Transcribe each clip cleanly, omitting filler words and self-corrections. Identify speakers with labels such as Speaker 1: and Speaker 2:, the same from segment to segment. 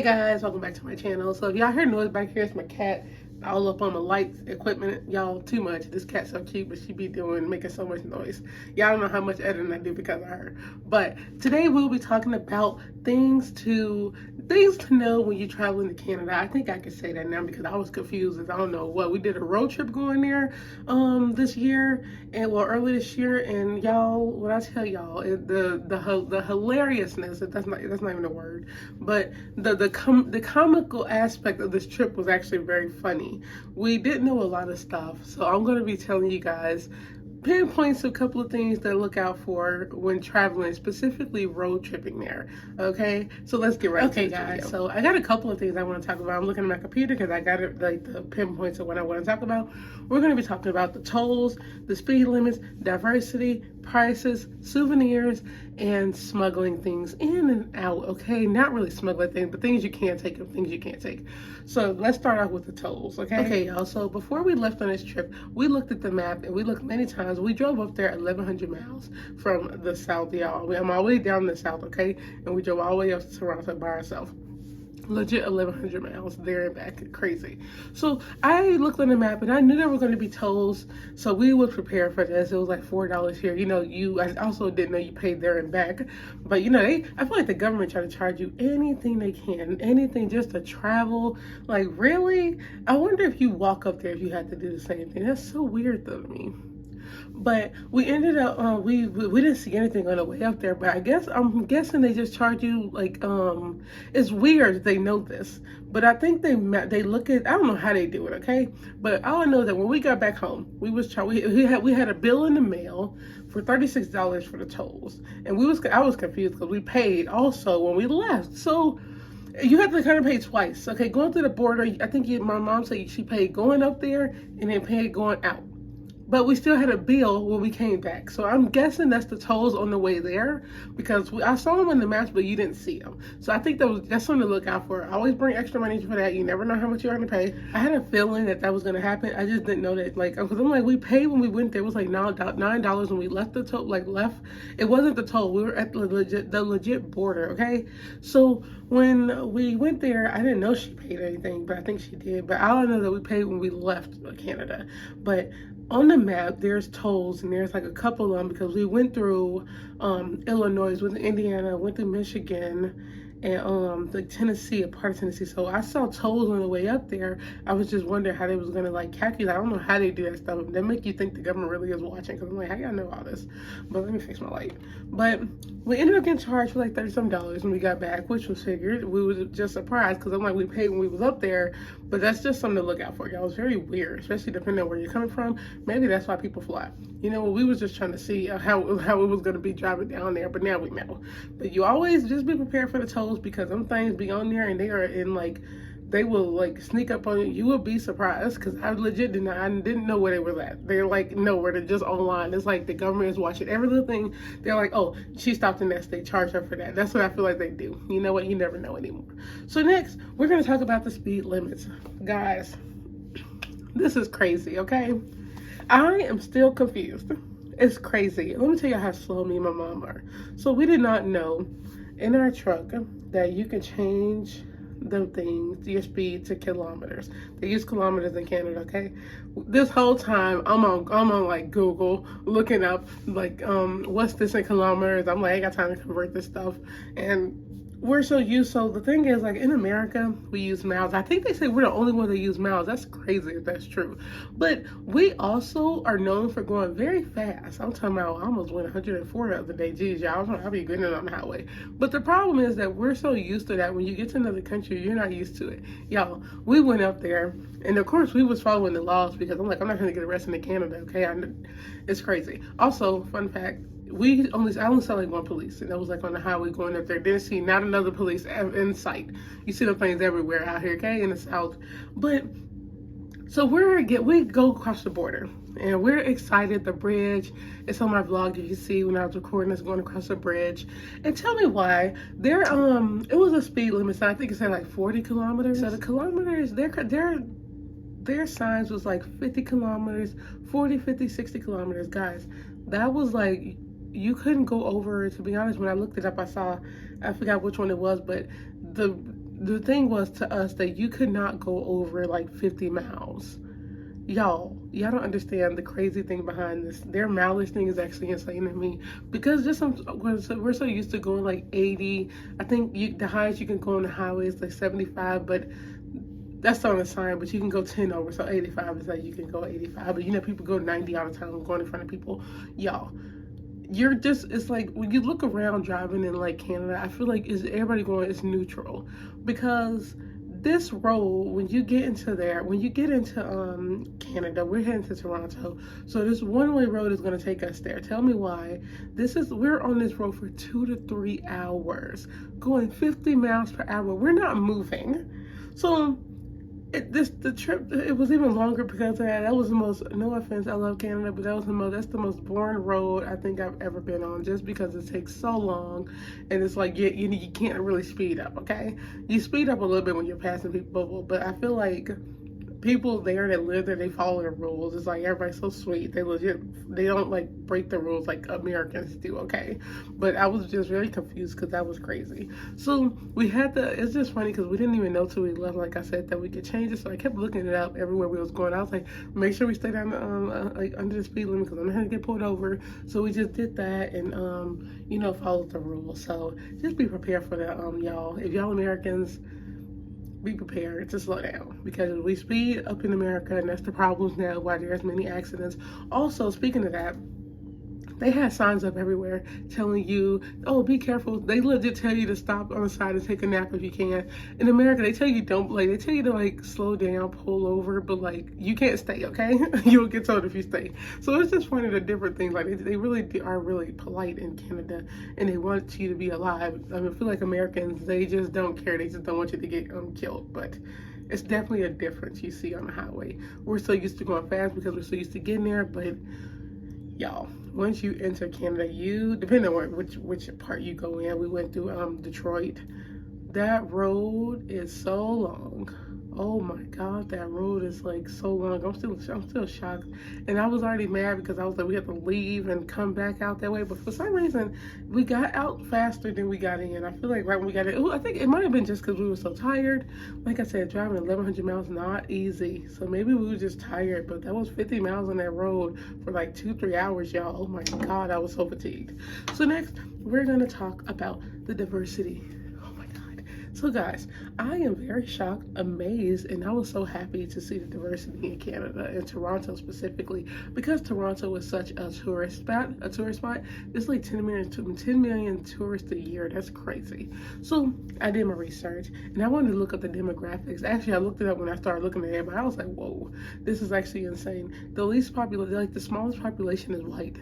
Speaker 1: Guys, welcome back to my channel. So if y'all hear noise back here, it's my cat all up on my lights equipment. Y'all, too much. This cat's so cute, but she be making so much noise. Y'all don't know how much editing I do because of her. But today we'll be talking about things to know when you're traveling to Canada. I think I can say that now because I was confused as I don't know what. We did a road trip going there this year, and early this year, and y'all, when I tell y'all, the hilariousness, that's not even a word, but the comical aspect of this trip was actually very funny. We didn't know a lot of stuff, so I'm going to be telling you guys pinpoints a couple of things to look out for when traveling, specifically road tripping there. Okay, so let's get right into it, guys. Video. So I got a couple of things I want to talk about. I'm looking at my computer because I got it, like the pinpoints of what I want to talk about. We're going to be talking about the tolls, the speed limits, diversity, prices, souvenirs, and smuggling things in and out. Okay, not really smuggling things, but things you can take and things you can't take. So let's start off with the tolls. Okay, y'all. So before we left on this trip, we looked at the map and we looked many times. We drove up there 1,100 miles from the south, y'all. I'm all the way down the south, okay, and we drove all the way up to Toronto by ourselves. Legit 1,100 miles there and back. Crazy. So I looked on the map and I knew there were going to be tolls, so we were prepared for this. It was like $4 here. I also didn't know you paid there and back, but I feel like the government try to charge you anything they can, anything just to travel. Like, really? I wonder if you walk up there if you had to do the same thing. That's so weird though to me. But we ended up we didn't see anything on the way up there, but I'm guessing they just charge you like it's weird they know this, but I think they look at, I don't know how they do it, okay, but all I know is that when we got back home, we had a bill in the mail for $36 for the tolls, and I was confused because we paid also when we left. So you have to kind of pay twice, okay? Going through the border, I think my mom said she paid going up there and then paid going out. But we still had a bill when we came back. So I'm guessing that's the tolls on the way there, because I saw them on the maps, but you didn't see them. So I think that's something to look out for. I always bring extra money for that. You never know how much you're going to pay. I had a feeling that was going to happen. I just didn't know that, because I'm like, we paid when we went there. It was like $9 when we left the toll, left. It wasn't the toll. We were at the legit border, okay? So when we went there, I didn't know she paid anything, but I think she did. But I don't know that we paid when we left Canada. But on the map, there's tolls, and there's like a couple of them because we went through Illinois, went to Indiana, went to Michigan, and like Tennessee, a part of Tennessee. So I saw tolls on the way up there. I was just wondering how they was gonna calculate. I don't know how they do that stuff. They make you think the government really is watching, because I'm like, how y'all know all this? But let me fix my light. But we ended up getting charged for like $30-some when we got back, which was figured. We were just surprised because I'm like, we paid when we was up there, but that's just something to look out for, y'all. It's very weird, especially depending on where you're coming from. Maybe that's why people fly. We was just trying to see how it was gonna be driving down there, but now we know. But you always just be prepared for the tolls, because them things be on there and they are in they will sneak up on you. You will be surprised, because I legit didn't know where they were at. They're nowhere. They're just online. It's like the government is watching every little thing. They're like, oh, she stopped in that state, charge her for that. That's what I feel like they do. You know what? You never know anymore. So next, we're going to talk about the speed limits. Guys, this is crazy, okay? I am still confused. It's crazy. Let me tell you how slow me and my mom are. So we did not know in our truck that you can change your speed to kilometers. They use kilometers in Canada, okay? This whole time I'm on Google looking up what's this in kilometers. I'm like, I ain't got time to convert this stuff. And we're so used. So the thing is, in America, we use miles. I think they say we're the only one that use miles. That's crazy if that's true. But we also are known for going very fast. I'm talking about, I almost went 104 the other day. Geez, y'all, I'll be getting it on the highway. But the problem is that we're so used to that. When you get to another country, you're not used to it. Y'all, we went up there, and of course we was following the laws, because I'm like, I'm not going to get arrested in Canada, okay? It's crazy. Also, fun fact, I only saw one police, and that was on the highway going up there. Didn't see not another police in sight. You see the things everywhere out here, okay, in the south. But so we go across the border, and we're excited. The bridge, it's on my vlog. You can see when I was recording us going across the bridge. And tell me why it was a speed limit sign. I think it said 40 kilometers. So the kilometers, their signs was 50 kilometers, 40, 50, 60 kilometers, guys. That was you couldn't go over. To be honest, when I looked it up, I forgot which one it was, but the thing was to us that you could not go over like 50 miles. Y'all don't understand the crazy thing behind this. Their mileage thing is actually insane to me, because just we're so used to going like 80. I think the highest you can go on the highway is like 75, but that's on the sign. But you can go 10 over, so 85 is like you can go 85. But you know, people go 90 all the time going in front of people. Y'all, it's like when you look around driving in like Canada, I feel like everybody going is neutral, because this road, when you get into Canada, we're heading to Toronto, so this one-way road is going to take us there. Tell me why. We're on this road for 2 to 3 hours going 50 miles per hour. We're not moving. So the trip, it was even longer because of that. That was the most, no offense, I love Canada, but that's the most boring road I think I've ever been on, just because it takes so long. And it's like you can't really speed up. Okay, you speed up a little bit when you're passing people, but I feel like people there that live there, they follow the rules. It's like everybody's so sweet. They don't like break the rules like Americans do, okay? But I was just really confused because that was crazy. So it's just funny because we didn't even know till we left, like I said, that we could change it. So I kept looking it up everywhere we was going. I was like, make sure we stay down like under the speed limit, because I'm not gonna get pulled over. So we just did that and followed the rules. So just be prepared for that, y'all. If y'all Americans, be prepared to slow down, because we speed up in America, and that's the problems now why there's many accidents. Also, speaking of that, they had signs up everywhere telling you, oh, be careful. They legit tell you to stop on the side and take a nap if you can. In America, they tell you they tell you to like slow down, pull over, but like you can't stay, okay? You'll get told if you stay. So it's just funny, the different things. Like they really are really polite in Canada, and they want you to be alive. I mean, I feel like Americans, they just don't care. They just don't want you to get killed. But it's definitely a difference you see on the highway. We're so used to going fast because we're so used to getting there, but y'all, once you enter Canada, depending on which part you go in, we went through Detroit. That road is so long. Oh my God, that road is like so long. I'm still shocked, and I was already mad because I was like, we have to leave and come back out that way. But for some reason, we got out faster than we got in. I feel like right when we got in, I think it might have been just because we were so tired. Like I said, driving 1,100 miles not easy. So maybe we were just tired. But that was 50 miles on that road for like 2-3 hours, y'all. Oh my God, I was so fatigued. So next, we're gonna talk about the diversity. So guys, I am very shocked, amazed, and I was so happy to see the diversity in Canada, and Toronto specifically, because Toronto is such a tourist spot. It's like 10 million tourists a year. That's crazy. So I did my research, and I wanted to look up the demographics. Actually, I looked it up when I started looking at it, but I was like, whoa, this is actually insane. The smallest population is white.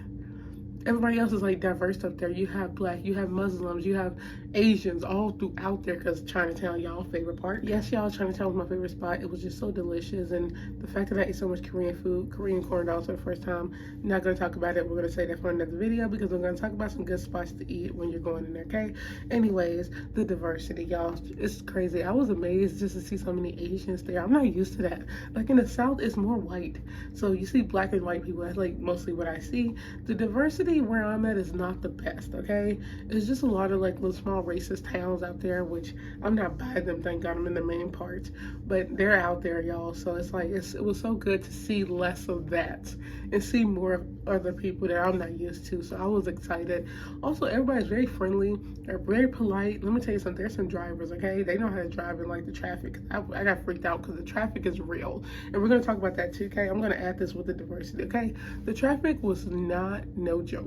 Speaker 1: Everybody else is like diverse up there. You have Black, you have Muslims, you have Asians all throughout there, because Chinatown, y'all favorite part. Yes, y'all, Chinatown was my favorite spot. It was just so delicious, and the fact that I ate so much Korean food, Korean corn dogs for the first time. I'm not gonna talk about it. We're gonna say that for another video, because we're gonna talk about some good spots to eat when you're going in there, okay? Anyways, the diversity, y'all, it's crazy. I was amazed just to see so many Asians there. I'm not used to that. Like in the South, it's more white. So you see Black and white people. That's like mostly what I see. The diversity where I'm at is not the best, okay? It's just a lot of like little small racist towns out there, which I'm not by them, thank God. I'm in the main parts, but they're out there, y'all. So it's like it was so good to see less of that and see more of other people that I'm not used to. So I was excited. Also, everybody's very friendly. They're very polite. Let me tell you something. There's some drivers, okay? They know how to drive in like the traffic. I got freaked out because the traffic is real, and we're gonna talk about that too, okay? I'm gonna add this with the diversity, okay? The traffic was not no joke.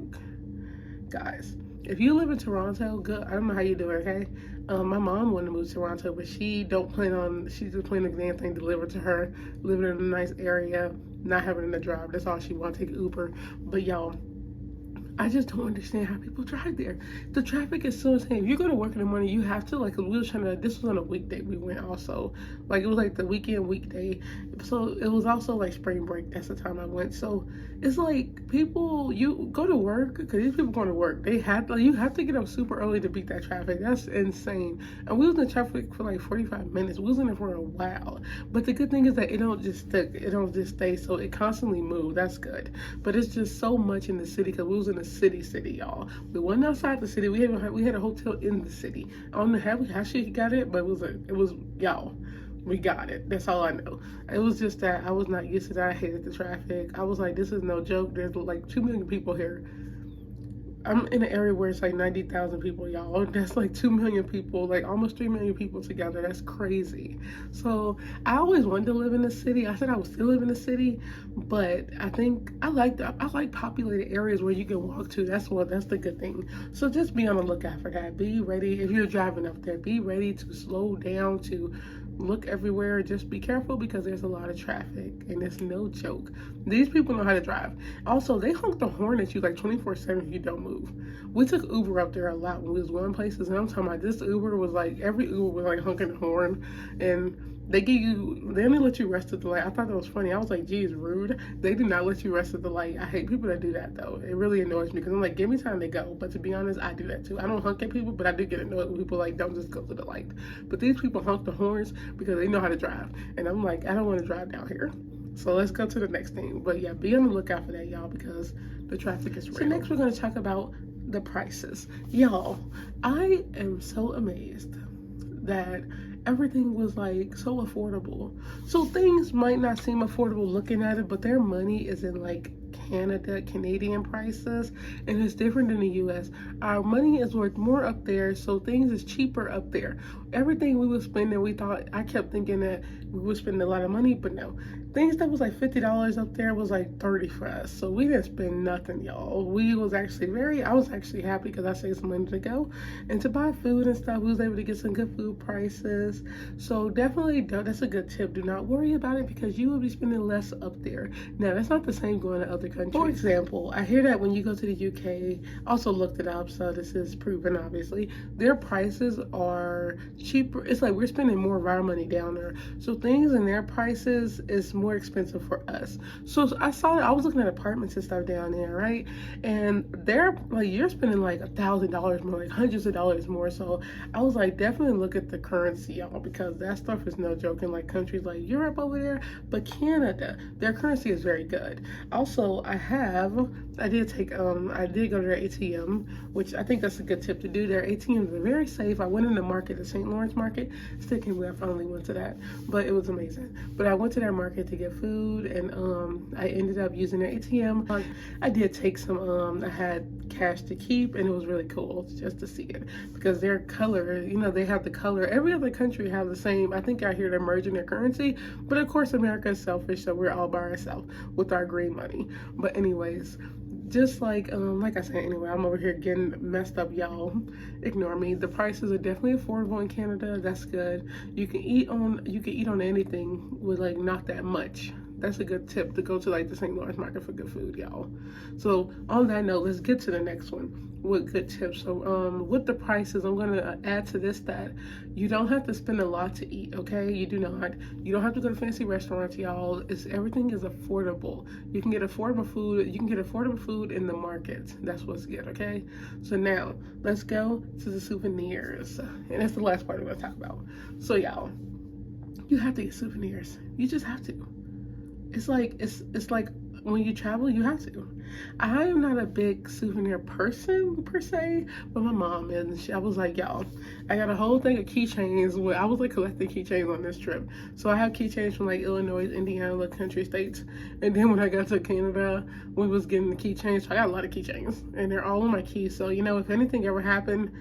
Speaker 1: Guys, if you live in Toronto, good. I don't know how you do it, okay? My mom wanted to move to Toronto, but she just plan on the damn thing delivered to her, living in a nice area, not having to drive. That's all she wants, take Uber. But y'all, I just don't understand how people drive there. The traffic is so insane. If you go to work in the morning, you have to, like, this was on a weekday we went also. Like, it was like the weekday. So it was also like spring break. That's the time I went. So it's like people, you go to work, because these people going to work. You have to get up super early to beat that traffic. That's insane. And we was in traffic for like 45 minutes. We was in it for a while. But the good thing is that it don't just stick. It don't just stay. So it constantly moves. That's good. But it's just so much in the city, because we was in the city, y'all. We went outside the city. We had a hotel in the city. I don't know how she got it, but it was y'all. We got it. That's all I know. It was just that I was not used to that. I hated the traffic. I was like, this is no joke. There's like 2 million people here. I'm in an area where it's like 90,000 people, y'all. That's like 2 million people, like almost 3 million people together. That's crazy. So I always wanted to live in the city. I said I would still live in the city, but I think I like populated areas where you can walk to. That's the good thing. So just be on the lookout for that. Be ready if you're driving up there. Be ready to slow down, to look everywhere. Just be careful because there's a lot of traffic and it's no joke. These people know how to drive. Also, they honk the horn at you like 24/7 if you don't move. We took Uber up there a lot when we was going places, and I'm talking about this Uber was like, every Uber was like honking the horn, and they only let you rest at the light. I thought that was funny. I was like, geez, rude. They do not let you rest at the light. I hate people that do that though. It really annoys me because I'm like, give me time to go. But to be honest, I do that too. I don't honk at people, but I do get annoyed when people like, don't just go to the light. But these people honk the horns because they know how to drive. And I'm like, I don't want to drive down here. So let's go to the next thing. But yeah, be on the lookout for that, y'all, because the traffic is real. So next we're going to talk about the prices. Y'all, I am so amazed that everything was like so affordable. So things might not seem affordable looking at it, but their money is in like Canadian prices, and it's different than the US. Our money is worth more up there, so things is cheaper up there. Everything we were spending, I kept thinking that we were spending a lot of money, but no. Things that was like $50 up there was like 30 for us. So we didn't spend nothing, y'all. I was actually happy because I saved some money to go and to buy food and stuff. We was able to get some good food prices. So definitely, that's a good tip. Do not worry about it because you will be spending less up there. Now, that's not the same going to other countries. For example, I hear that when you go to the UK, also looked it up, so this is proven obviously, their prices are cheaper. It's like we're spending more of our money down there. So things in their prices is more expensive for us. So I was looking at apartments and stuff down there, right? And they're like, you're spending like $1,000 more, like hundreds of dollars more. So I was like, definitely look at the currency, y'all, because that stuff is no joke in like countries like Europe over there. But Canada, their currency is very good. Also, I did go to their ATM, which I think that's a good tip to do. Their ATMs are very safe. I went in the market, the St. Lawrence market. Still can't believe I finally went to that, but it was amazing. But I went to their market to get food, and I ended up using their ATM. I did take some, I had cash to keep, and it was really cool just to see it because their color, they have the color. Every other country have the same. I think out here they're merging their currency, but of course America is selfish, so we're all by ourselves with our green money. But anyways, just like I said, anyway, I'm over here getting messed up, y'all. Ignore me. The prices are definitely affordable in Canada. That's good. You can eat on anything with like not that much. That's a good tip, to go to like the St. Lawrence market for good food, y'all. So on that note, let's get to the next one with good tips. So with the prices, I'm gonna add to this that you don't have to spend a lot to eat, okay? You do not. You don't have to go to fancy restaurants, y'all. Everything is affordable. You can get affordable food. You can get affordable food in the markets. That's what's good, okay? So now let's go to the souvenirs, and that's the last part I'm gonna talk about. So y'all, you have to get souvenirs. You just have to. It's like when you travel, you have to. I am not a big souvenir person per se, but my mom is. I was like, y'all, I got a whole thing of keychains. I was like collecting keychains on this trip. So I have keychains from like Illinois, Indiana, like country states. And then when I got to Canada, we was getting the keychains. So I got a lot of keychains, and they're all in my keys. So if anything ever happened,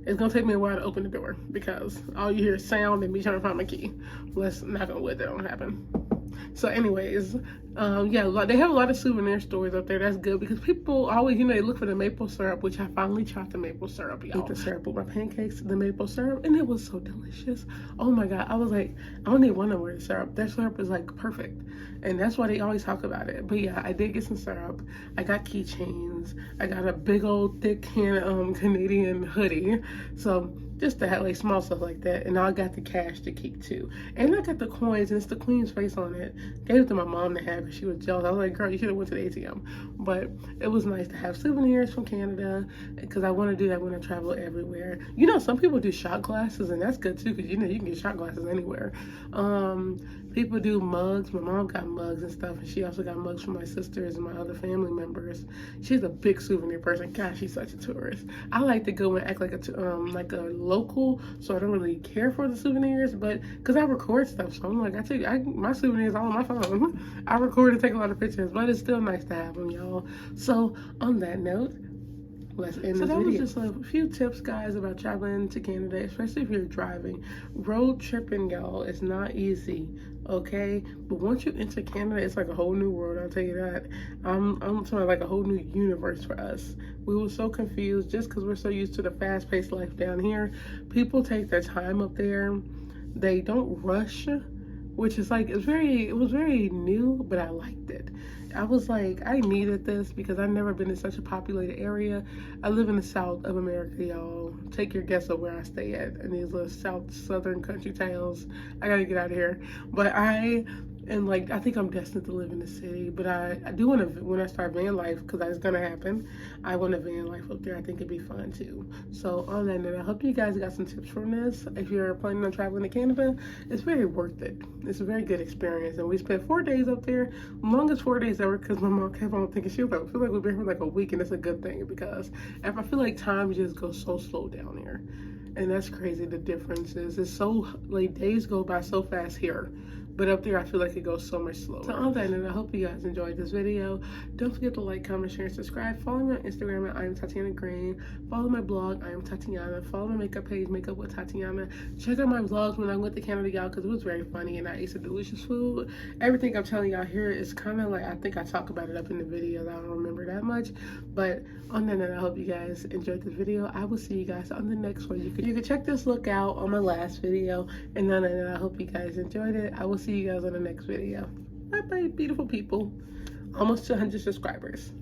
Speaker 1: it's gonna take me a while to open the door because all you hear is sound and me trying to find my key. Let's knock on wood that don't happen. So anyways, yeah, they have a lot of souvenir stores up there. That's good because people always, they look for the maple syrup, which I finally tried the maple syrup, y'all. Ate the syrup with my pancakes, the maple syrup, and it was so delicious. Oh my God, I was like, I don't need one no more syrup. That syrup is like perfect, and that's why they always talk about it. But yeah, I did get some syrup. I got keychains. I got a big old thick can Canadian hoodie. So just to have like small stuff like that, and I got the cash to keep too, and I got the coins, and it's the Queen's face on it. Gave it to my mom to have because she was jealous. I was like, girl, you should have went to the ATM. But it was nice to have souvenirs from Canada because I want to do that when I travel everywhere. You know, some people do shot glasses, and that's good too because you know you can get shot glasses anywhere. People do mugs. My mom got mugs and stuff, and she also got mugs from my sisters and my other family members. She's a big souvenir person. Gosh, she's such a tourist. I like to go and act like a local, so I don't really care for the souvenirs, but because I record stuff, so I'm like my souvenirs all on my phone. I record and take a lot of pictures, but it's still nice to have them, y'all. So on that note, let's end this video. So that was just a few tips, guys, about traveling to Canada, especially if you're driving. Road tripping, y'all, is not easy, okay? But once you enter Canada, it's like a whole new world, I'll tell you that. I'm talking like a whole new universe for us. We were so confused just because we're so used to the fast-paced life down here. People take their time up there. They don't rush, which is like, it was very new, but I liked it. I was like, I needed this because I've never been in such a populated area. I live in the south of America, y'all. Take your guess of where I stay at in these little southern country towns. I gotta get out of here. But I think I'm destined to live in the city, but I do want to, when I start van life, because that's going to happen, I want a van life up there. I think it'd be fun too. So on that note, I hope you guys got some tips from this. If you're planning on traveling to Canada, it's very worth it. It's a very good experience. And we spent 4 days up there, longest 4 days ever, because my mom kept on thinking, she was like, I feel like we've been here like a week, and it's a good thing because if I feel like time just goes so slow down here. And that's crazy, the difference is. It's so, like, days go by so fast here. But up there, I feel like it goes so much slower. So on that note, I hope you guys enjoyed this video. Don't forget to like, comment, share, and subscribe. Follow me on Instagram at I am Tatiana Green. Follow my blog, I am Tatiana. Follow my makeup page, Makeup with Tatiana. Check out my vlogs when I went to Canada, y'all, because it was very funny and I ate some delicious food. Everything I'm telling y'all here is kind of like, I think I talk about it up in the video. I don't remember that much. But on that note, I hope you guys enjoyed this video. I will see you guys on the next one. You can check this look out on my last video. And on that note, I hope you guys enjoyed it. I will see you guys on the next video. Bye bye, beautiful people. Almost 200 subscribers.